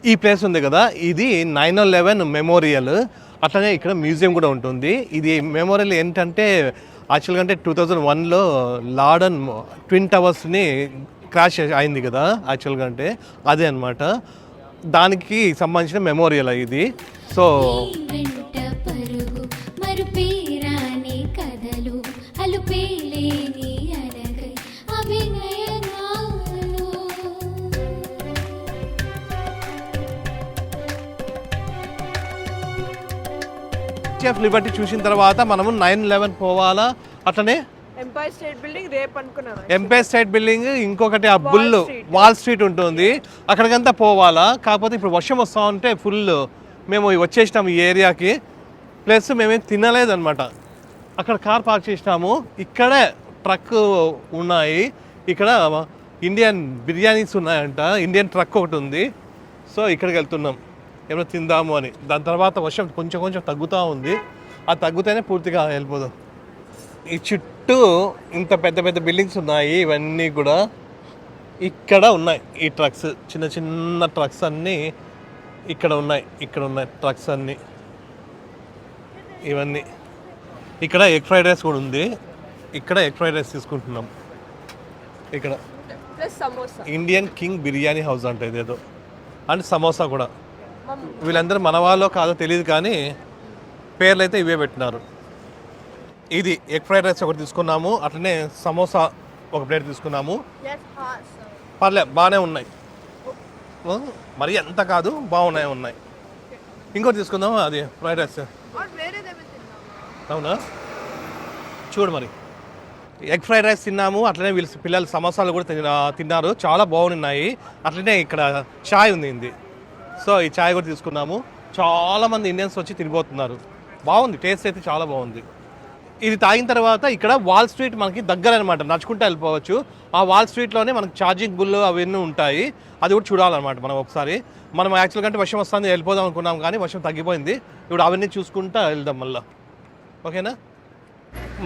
ఈ ప్లేస్ ఉంది కదా, ఇది 9/11 మెమోరియల్. అట్లనే ఇక్కడ మ్యూజియం కూడా ఉంటుంది. ఇది మెమోరియల్ ఏంటంటే యాక్చువల్గా అంటే 2001లో లాడన్ ట్విన్ టవర్స్ని క్రాష్ అయింది కదా, యాక్చువల్గా అంటే అదే అనమాట. దానికి సంబంధించిన మెమోరియల్ ఇది. సో ఆఫ్ లిబర్టీ చూసిన తర్వాత మనము 9/11 పోవాలా. అట్లనే ఎంపైర్ స్టేట్ బిల్డింగ్ రేపు అనుకున్నాను. ఎంపైర్ స్టేట్ బిల్డింగ్, ఇంకొకటి ఆ వాల్ స్ట్రీట్ ఉంటుంది, అక్కడికంతా పోవాలా. కాకపోతే ఇప్పుడు వర్షం వస్తూ ఉంటే ఫుల్ మేము వచ్చేసినాము ఈ ఏరియాకి. ప్లస్ మేమేం తినలేదన్నమాట, అక్కడ కార్ పార్క్ చేసినాము. ఇక్కడే ట్రక్ ఉన్నాయి, ఇక్కడ ఇండియన్ బిర్యానీస్ ఉన్నాయంట, ఇండియన్ ట్రక్ ఒకటి ఉంది. సో ఇక్కడికి వెళ్తున్నాం ఏమైనా తిందాము అని. దాని తర్వాత వర్షం కొంచెం కొంచెం తగ్గుతూ ఉంది, అది తగ్గుతేనే పూర్తిగా వెళ్ళిపోదాం. ఈ చుట్టూ ఇంత పెద్ద పెద్ద బిల్డింగ్స్ ఉన్నాయి, ఇవన్నీ కూడా ఇక్కడ ఉన్నాయి. ఈ ట్రక్స్ చిన్న చిన్న ట్రక్స్ అన్నీ ఇక్కడ ఉన్నాయి. ఇక్కడ ఉన్నాయి ట్రక్స్ అన్నీ, ఇవన్నీ. ఇక్కడ ఎగ్ ఫ్రైడ్ రైస్ కూడా ఉంది, ఇక్కడ ఎగ్ ఫ్రైడ్ రైస్ తీసుకుంటున్నాం. ఇక్కడ ఇండియన్ కింగ్ బిర్యానీ హౌస్ అంటే ఇదేదో, అండ్ సమోసా కూడా. వీళ్ళందరూ మన వాళ్ళో కాదో తెలియదు కానీ పేర్లు అయితే ఇవే పెట్టినారు. ఇది ఎగ్ ఫ్రైడ్ రైస్ ఒకటి తీసుకున్నాము, అట్లనే సమోసా ఒక ప్లేట్ తీసుకున్నాము. పర్లేదు బాగానే ఉన్నాయి, మరి ఎంత కాదు, బాగున్నాయి. ఇంకోటి తీసుకుందాము, అది ఫ్రైడ్ రైస్. అవునా, చూడు మరి. ఎగ్ ఫ్రైడ్ రైస్ తిన్నాము, అట్లనే వీళ్ళు పిల్లలు సమోసాలు కూడా తిన్నారు, చాలా బాగున్నాయి. అట్లనే ఇక్కడ చాయ్ ఉంది, సో ఈ చాయ్ కూడా తీసుకున్నాము. చాలామంది ఇండియన్స్ వచ్చి తిరిగిపోతున్నారు, బాగుంది, టేస్ట్ అయితే చాలా బాగుంది. ఇది తాగిన తర్వాత ఇక్కడ వాల్ స్ట్రీట్ మనకి దగ్గర అనమాట, నడుచుకుంటూ వెళ్ళిపోవచ్చు. ఆ వాల్ స్ట్రీట్లోనే మనకి ఛార్జింగ్ బుల్ అవన్నీ ఉంటాయి, అది కూడా చూడాలన్నమాట మనం ఒకసారి. మనం యాక్చువల్గా అంటే వర్షం వస్తుంది వెళ్ళిపోదాం అనుకున్నాం కానీ వర్షం తగ్గిపోయింది. ఇప్పుడు అవన్నీ చూసుకుంటూ వెళ్దాం మళ్ళీ, ఓకేనా.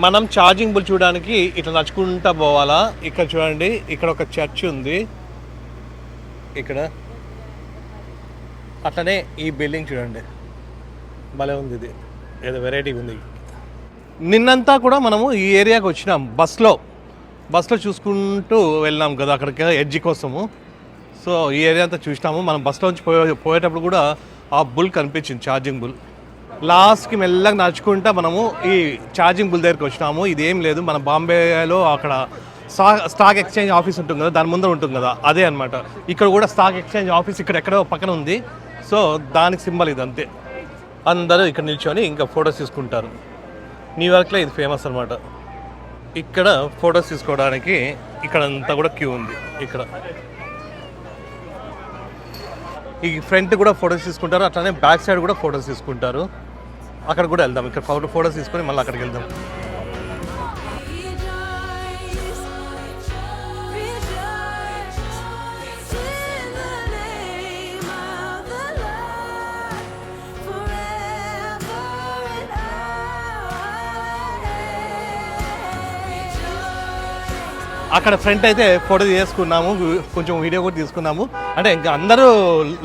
మనం ఛార్జింగ్ బుల్ చూడడానికి ఇట్లా నడుచుకుంటూ పోవాలా. ఇక్కడ చూడండి, ఇక్కడ ఒక చర్చ్ ఉంది ఇక్కడ. అట్లనే ఈ బిల్డింగ్ చూడండి, భలే ఉంది, ఇది ఏదో వెరైటీగా ఉంది. నిన్నంతా కూడా మనము ఈ ఏరియాకి వచ్చినాం బస్లో చూసుకుంటూ వెళ్ళినాం కదా అక్కడికి ఎడ్జి కోసము. సో ఈ ఏరియా అంతా చూసినాము. మనం బస్లో నుంచి పోయేటప్పుడు కూడా ఆ బుల్ కనిపించింది, ఛార్జింగ్ బుల్. లాస్ట్కి మెల్లగా నడుచుకుంటా మనము ఈ ఛార్జింగ్ బుల్ దగ్గరికి వచ్చినాము. ఇదేం లేదు, మన బాంబేలో అక్కడ స్టాక్ ఎక్స్చేంజ్ ఆఫీస్ ఉంటుంది కదా, దాని ముందర ఉంటుంది కదా, అదే అనమాట. ఇక్కడ కూడా స్టాక్ ఎక్స్చేంజ్ ఆఫీస్ ఇక్కడ ఎక్కడో పక్కన ఉంది. సో దానికి సింబల్ ఇది, అంతే. అందరూ ఇక్కడ నిల్చొని ఇంకా ఫొటోస్ తీసుకుంటారు. న్యూయార్క్లో ఇది ఫేమస్ అనమాట. ఇక్కడ ఫొటోస్ తీసుకోవడానికి ఇక్కడంతా కూడా క్యూ ఉంది. ఇక్కడ ఈ ఫ్రంట్ కూడా ఫొటోస్ తీసుకుంటారు, అట్లానే బ్యాక్ సైడ్ కూడా ఫొటోస్ తీసుకుంటారు. అక్కడ కూడా వెళ్దాం, ఇక్కడ ఫొటోస్ తీసుకొని మళ్ళీ అక్కడికి వెళ్దాం. అక్కడ ఫ్రంట్ అయితే ఫోటో తీసుకున్నాము, కొంచెం వీడియో కూడా తీసుకున్నాము. అంటే ఇంకా అందరూ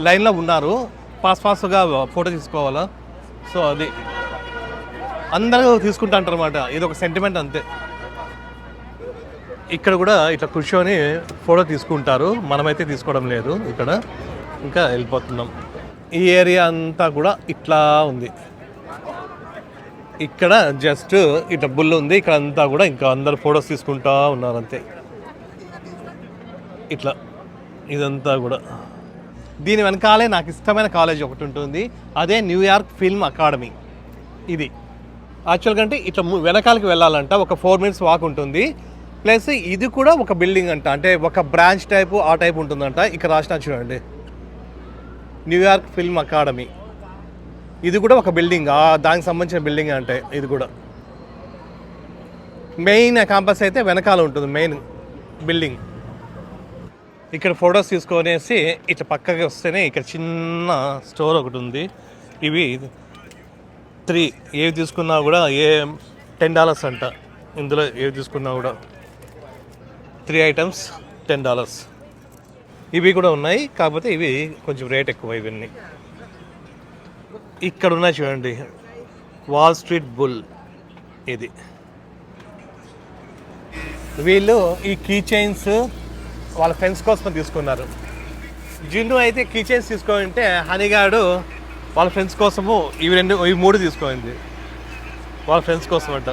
లైన్లో ఉన్నారు, ఫాస్ట్గా ఫోటో తీసుకోవాలా. సో అది అందరూ తీసుకుంటా అంటారు అనమాట, ఇది ఒక సెంటిమెంట్ అంతే. ఇక్కడ కూడా ఇట్లా కూర్చొని ఫోటో తీసుకుంటారు, మనమైతే తీసుకోవడం లేదు. ఇక్కడ ఇంకా వెళ్ళిపోతున్నాం. ఈ ఏరియా అంతా కూడా ఇట్లా ఉంది. ఇక్కడ జస్ట్ ఇట్లా బుల్ ఉంది, ఇక్కడ అంతా కూడా ఇంకా అందరు ఫొటోస్ తీసుకుంటా ఉన్నారు అంతే. ఇట్లా ఇదంతా కూడా. దీని వెనకాలే నాకు ఇష్టమైన కాలేజ్ ఒకటి ఉంటుంది, అదే న్యూయార్క్ ఫిల్మ్ అకాడమీ. ఇది యాక్చువల్గా అంటే ఇట్లా వెనకాలకి వెళ్ళాలంట, ఒక 4 minutes వాక్ ఉంటుంది. ప్లస్ ఇది కూడా ఒక బిల్డింగ్ అంట, అంటే ఒక బ్రాంచ్ టైపు ఆ టైప్ ఉంటుందంట. ఇక్కడ రాసిన చూడండి, న్యూయార్క్ ఫిల్మ్ అకాడమీ. ఇది కూడా ఒక బిల్డింగ్, దానికి సంబంధించిన బిల్డింగ్ అంటే. ఇది కూడా మెయిన్ క్యాంపస్ అయితే వెనకాల ఉంటుంది, మెయిన్ బిల్డింగ్. ఇక్కడ ఫొటోస్ తీసుకొనేసి ఇట్లా పక్కకి వస్తేనే ఇక్కడ చిన్న స్టోర్ ఒకటి ఉంది. ఇవి 3 ఏవి తీసుకున్నా కూడా $10 అంట. ఇందులో ఏవి తీసుకున్నా కూడా 3 items $10. ఇవి కూడా ఉన్నాయి, కాకపోతే ఇవి కొంచెం రేట్ ఎక్కువ ఇవన్నీ. ఇక్కడ ఉన్నాయి చూడండి, వాల్ స్ట్రీట్ బుల్. ఇది వీళ్ళు ఈ కీ చైన్స్ వాళ్ళ ఫ్రెండ్స్ కోసం తీసుకున్నారు. జిన్ను అయితే కీ చైన్స్ తీసుకోవాలంటే హనీగాడు వాళ్ళ ఫ్రెండ్స్ కోసము ఇవి 3 తీసుకోండి వాళ్ళ ఫ్రెండ్స్ కోసం అంట.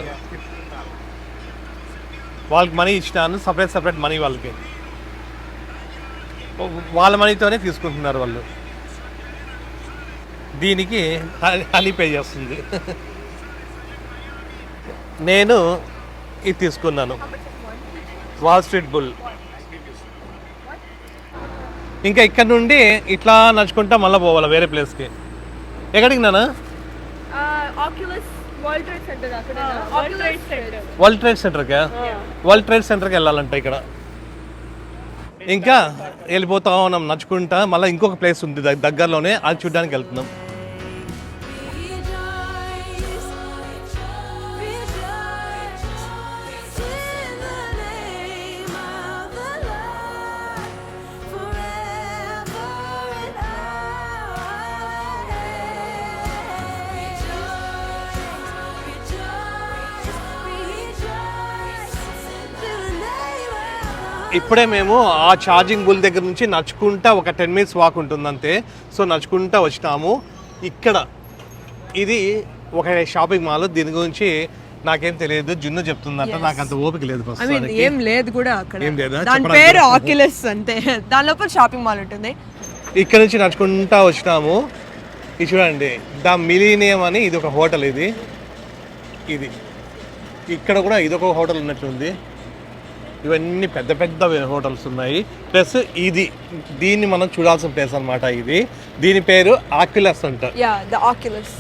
వాళ్ళకి మనీ ఇచ్చినాను, సపరేట్ మనీ వాళ్ళకి, వాళ్ళ మనీతోనే తీసుకుంటున్నారు వాళ్ళు. దీనికి హనీ పే చేస్తుంది. నేను ఇది తీసుకున్నాను, వాల్ స్ట్రీట్ బుల్. ఇంకా ఇక్కడ నుండి ఇట్లా నడుచుకుంటా మళ్ళీ పోవాలి వేరే ప్లేస్కి. ఎక్కడికి నానా? ఆక్యులస్ వరల్డ్ ట్రేడ్ సెంటర్ అక్కడ. ఆక్యులస్ సెంటర్ వరల్డ్ ట్రేడ్ సెంటర్కా? వరల్డ్ ట్రేడ్ సెంటర్కి వెళ్ళాలంట ఇక్కడ. ఇంకా వెళ్ళిపోతా ఉన్నాం నడుచుకుంటా. మళ్ళీ ఇంకొక ప్లేస్ ఉంది దగ్గరలోనే, అది చూడడానికి వెళ్తున్నాం. ఇప్పుడే మేము ఆ ఛార్జింగ్ బుల్ దగ్గర నుంచి నడుచుకుంటా ఒక 10 minutes వాక్ ఉంటుంది అంతే. సో నడుచుకుంటా వచ్చినాము. ఇక్కడ ఇది ఒక షాపింగ్ మాల్, దీని గురించి నాకేం తెలియదు, జున్ను చెప్తుందంట, నాకు అంత ఓపిక లేదు. ఏం లేదు కూడా అక్కడ, ఏం లేదా, దాని పేరు ఆక్యులస్ అంతే. దాని లోపల షాపింగ్ మాల్ ఉంటుంది. ఇక్కడ నుంచి నడుచుకుంటా వచ్చినాము. ఇది చూడండి, ద మిలీనియం అని, ఇది ఒక హోటల్. ఇది ఇక్కడ కూడా ఇదొక హోటల్ ఉన్నట్లుంది. ఇవన్నీ పెద్ద పెద్ద హోటల్స్ ఉన్నాయి. ప్లస్ దీన్ని మనం చూడాల్సిన ప్లేస్ అనమాట. దీని పేరు ఆక్యులస్ అంట.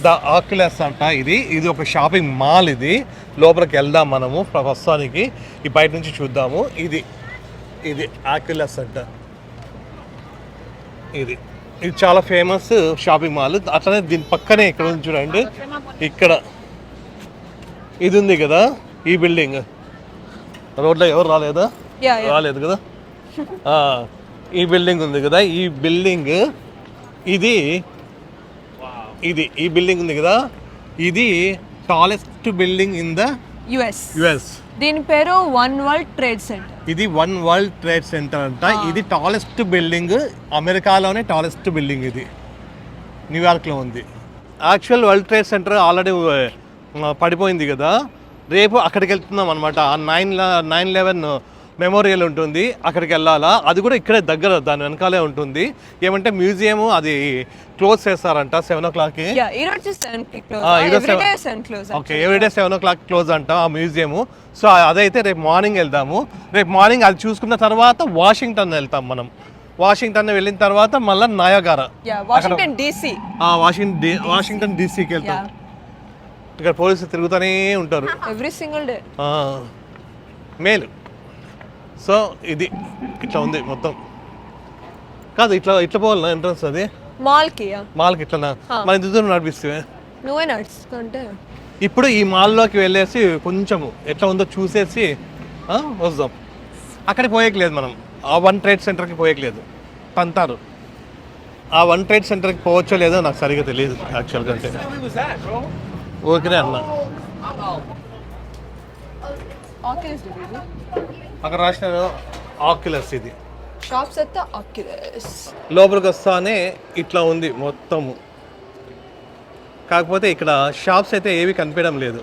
ద ఆక్యులస్ అంట. ఇది ఒక షాపింగ్ మాల్. ఇది లోపలికి వెళ్దాం మనము ప్రస్తుతానికి, ఈ బయట నుంచి చూద్దాము. ఇది ఆక్యులస్ అంట. ఇది చాలా ఫేమస్ షాపింగ్ మాల్. అట్లనే దీని పక్కనే ఇక్కడ ఉంది చూడండి, ఇక్కడ ఇది ఉంది కదా, ఈ బిల్డింగ్. రోడ్లో ఎవరు రాలేదు కదా. ఈ బిల్డింగ్ ఉంది కదా, ఈ బిల్డింగ్ ఈ బిల్డింగ్ ఉంది కదా, ఇది tallest building in the US. దీని పేరు వన్ వరల్డ్ ట్రేడ్ సెంటర్. ఇది వన్ వరల్డ్ ట్రేడ్ సెంటర్ అంట. ఇది టాలెస్ట్ బిల్డింగ్, అమెరికాలోనే టాలెస్ట్ బిల్డింగ్. ఇది న్యూయార్క్లో ఉంది. Actual world Trade centre already పడిపోయింది కదా. రేపు అక్కడికి వెళ్తున్నాం అనమాట. 9/11 మెమోరియల్ ఉంటుంది, అక్కడికి వెళ్ళాలా. అది కూడా ఇక్కడే దగ్గర, దాని వెనకాలే ఉంటుంది. ఏమంటే మ్యూజియం అది క్లోజ్ చేస్తారంట 7 o'clockకి. ఓకే, ఎవ్రీడే 7 o'clock క్లోజ్ అంట ఆ మ్యూజియము. సో అదైతే రేపు మార్నింగ్ వెళ్దాము. రేపు మార్నింగ్ అది చూసుకున్న తర్వాత వాషింగ్టన్ వెళ్తాం మనం. వాషింగ్టన్ వెళ్ళిన తర్వాత మళ్ళీ నయాగారా, వాషింగ్టన్ డీసీకి వెళ్తాం. ఇక్కడ పోలీసులు తిరుగుతూనే ఉంటారు ఎవ్రీ సింగిల్ డే. మేలు. సో ఇది ఇట్లా ఉంది మొత్తం. కాదు, ఇట్లా పోవాలన్నా ఎంట్రన్స్? అది మాల్కి ఇట్లా మన దూరం నడిపిస్తే నువ్వే నడుచుకుంటే. ఇప్పుడు ఈ మాల్లోకి వెళ్ళేసి కొంచెము ఎట్లా ఉందో చూసేసి వద్దాం. అక్కడికి పోయేయట్లేదు మనం, ఆ వన్ ట్రేడ్ సెంటర్కి పోయేయట్లేదు, తంతారు. ఆ వన్ ట్రేడ్ సెంటర్కి పోవచ్చో లేదో నాకు సరిగ్గా తెలియదు యాక్చువల్గా. అంటే ఓకేనే అన్న. అక్కడ రాసిన ఆక్యులస్. ఇది షాప్స్ అయితే ఆక్యులస్. లోపలికి వస్తానే ఇట్లా ఉంది మొత్తము. కాకపోతే ఇక్కడ షాప్స్ అయితే ఏవి కనిపించడం లేదు.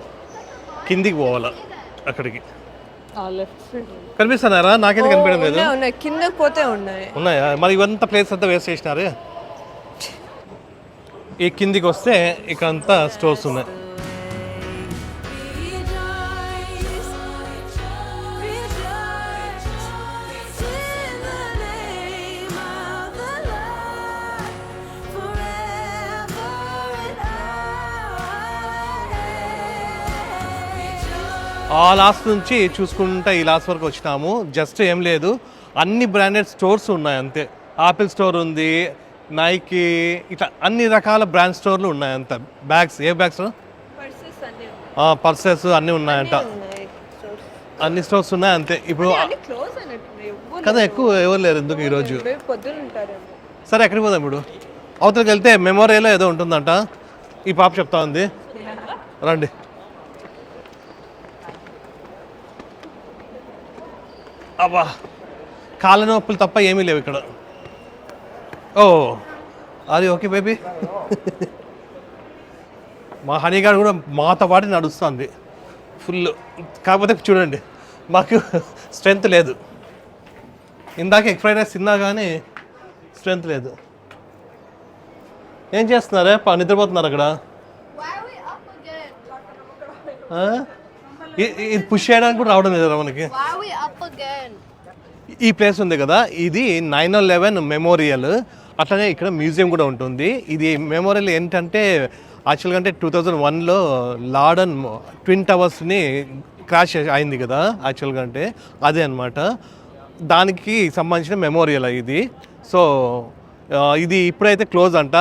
కిందికి పోవాలా అక్కడికి. కనిపిస్తున్నారా? నాకైతే కనిపించడం లేదు. కిందకి పోతే ఉన్నాయా? మరి ఇవంతా ప్లేస్ అంతా వేస్ట్ చేసినారు. ఈ కిందికి వస్తే ఇక్కడ అంతా స్టోర్స్ ఉన్నాయి. ఆ లాస్ట్ నుంచి చూసుకుంటా ఈ లాస్ట్ వరకు వచ్చినాము. జస్ట్ ఏం లేదు, అన్ని బ్రాండెడ్ స్టోర్స్ ఉన్నాయి అంతే. ఆపిల్ స్టోర్ ఉంది, నైకీ, ఇట్లా అన్ని రకాల బ్రాండ్ స్టోర్లు ఉన్నాయి అంత. బ్యాగ్స్, ఏ బ్యాగ్స్? పర్సెస్ అన్నీ ఉన్నాయంట. అన్ని స్టోర్స్ ఉన్నాయి అంతే. ఇప్పుడు కదా ఎక్కువ ఎవరు లేరు ఎందుకు ఈరోజు. రేపు పొద్దున ఉంటారేమో. సరే ఎక్కడికి పోదాం ఇప్పుడు? అవతలకి వెళ్తే మెమోరియల్ ఏదో ఉంటుందంట, ఈ పాప చెప్తా ఉంది. రండి. అబ్బా కాళ్ళ నొప్పులు తప్ప ఏమీ లేవు ఇక్కడ. ఓ అది ఓకే బేబీ. మా హనీగాడు కూడా మాతో పాటు నడుస్తుంది ఫుల్. కాకపోతే చూడండి మాకు స్ట్రెంత్ లేదు. ఇందాక ఎగ్ ఫ్రైడ్ రైస్ తిన్నా కానీ స్ట్రెంత్ లేదు. ఏం చేస్తున్నారే? నిద్రపోతున్నారు అక్కడ. ఇది పుష్ చేయడానికి కూడా రావడం లేదు మనకి. ఈ ప్లేస్ ఉంది కదా, ఇది 9/11 మెమోరియల్. అట్లనే ఇక్కడ మ్యూజియం కూడా ఉంటుంది. ఇది మెమోరియల్ ఏంటంటే యాక్చువల్గా అంటే 2001లో లాడన్ ట్విన్ టవర్స్ని క్రాష్ అయింది కదా యాక్చువల్గా అంటే అదే అనమాట. దానికి సంబంధించిన మెమోరియల్ ఇది. సో ఇది ఇప్పుడైతే క్లోజ్ అంట.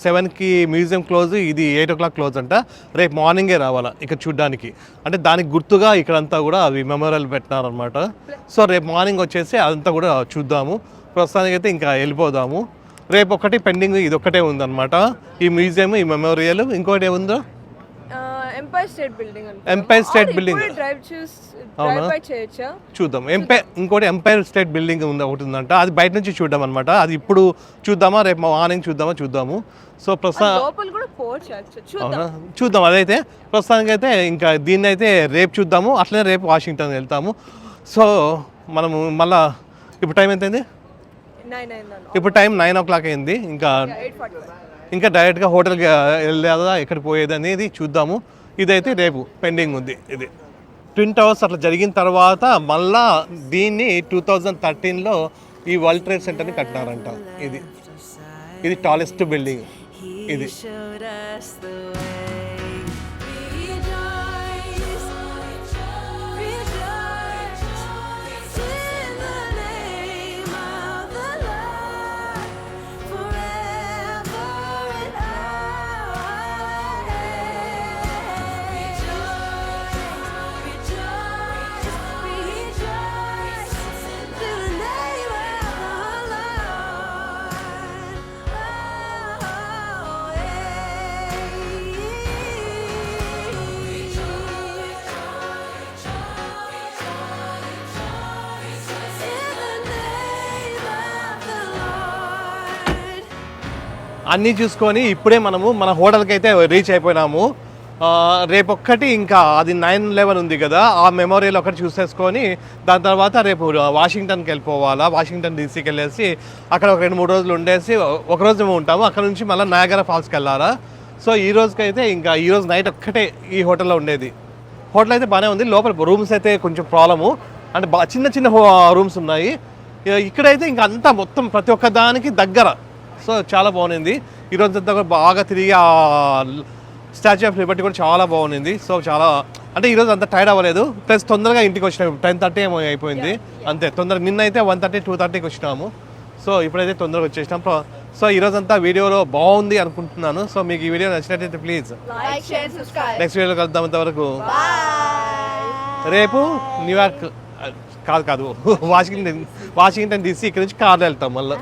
7కి మ్యూజియం క్లోజ్, ఇది 8 o'clock క్లోజ్ అంట. రేపు మార్నింగే రావాలా ఇక్కడ చూడ్డానికి. అంటే దానికి గుర్తుగా ఇక్కడంతా కూడా అవి మెమోరియల్ పెట్టినారనమాట. సో రేపు మార్నింగ్ వచ్చేసి అదంతా కూడా చూద్దాము. ప్రస్తుతానికి అయితే ఇంకా వెళ్ళిపోదాము. రేపు ఒకటి పెండింగ్, ఇది ఒక్కటే ఉందన్నమాట, ఈ మ్యూజియం, ఈ మెమోరియల్. ఇంకోటి ఏముందో? Empire State Building. Empire State Building చూద్దాం. ఇంకోటి ఎంపైర్ స్టేట్ బిల్డింగ్ ఉంది, ఒకటి ఉందంట. అది బయట నుంచి చూద్దాం అనమాట. అది ఇప్పుడు చూద్దామా, రేపు మార్నింగ్ చూద్దాము. సో చూద్దాం. అదైతే ప్రస్తుతానికి అయితే ఇంకా దీన్ని అయితే రేపు చూద్దాము. అట్లనే రేపు వాషింగ్టన్ వెళ్తాము. సో మనము మళ్ళా ఇప్పుడు టైం ఎంత అయింది? ఇప్పుడు టైం 9 o'clock అయింది. ఇంకా డైరెక్ట్గా హోటల్కి వెళ్ళేదా ఎక్కడికి పోయేది అనేది చూద్దాము. ఇదైతే రేపు పెండింగ్ ఉంది. ఇది ట్విన్ టవర్స్ అట్లా జరిగిన తర్వాత మళ్ళా దీన్ని 2013లో ఈ వరల్డ్ ట్రేడ్ సెంటర్ని కట్టినారంట. ఇది టాలెస్ట్ బిల్డింగ్. ఇది అన్నీ చూసుకొని ఇప్పుడే మనము మన హోటల్కి అయితే రీచ్ అయిపోయినాము. రేపొక్కటి ఇంకా అది 9/11 ఉంది కదా, ఆ మెమోరియల్ ఒకటి చూసేసుకొని దాని తర్వాత రేపు వాషింగ్టన్కి వెళ్ళిపోవాలా. వాషింగ్టన్ డీసీకి వెళ్ళేసి అక్కడ ఒక 2-3 రోజులు ఉండేసి ఒకరోజు మేము ఉంటాము. అక్కడ నుంచి మళ్ళీ నయాగరా ఫాల్స్కి వెళ్ళాలా. సో ఈ రోజుకైతే ఇంకా ఈరోజు నైట్ ఒక్కటే ఈ హోటల్లో ఉండేది. హోటల్ అయితే బాగానే ఉంది. లోపల రూమ్స్ అయితే కొంచెం ప్రాబ్లము, అంటే చిన్న రూమ్స్ ఉన్నాయి. ఇక్కడైతే ఇంకా అంతా మొత్తం ప్రతి ఒక్క దానికి దగ్గర. సో చాలా బాగుంది. ఈరోజు అంతా కూడా బాగా తిరిగి ఆ స్టాచ్యూ ఆఫ్ లిబర్టీ కూడా చాలా బాగుంది. సో చాలా అంటే ఈరోజు అంత టైర్డ్ అవ్వలేదు. ప్లస్ తొందరగా ఇంటికి వచ్చినాము. 10:30 ఏమో అయిపోయింది అంతే. తొందరగా నిన్న అయితే 1:30, 2:30కి వచ్చినాము. సో ఇప్పుడైతే తొందరగా వచ్చేసినాం. సో ఈరోజు అంతా వీడియోలో బాగుంది అనుకుంటున్నాను. సో మీకు ఈ వీడియో నచ్చినట్టయితే ప్లీజ్ నెక్స్ట్ వీడియోలో కలుద్దాం. అంతవరకు రేపు న్యూయార్క్ కాదు వాషింగ్టన్ డీసీ ఇక్కడ నుంచి కార్లో వెళ్తాం మళ్ళీ.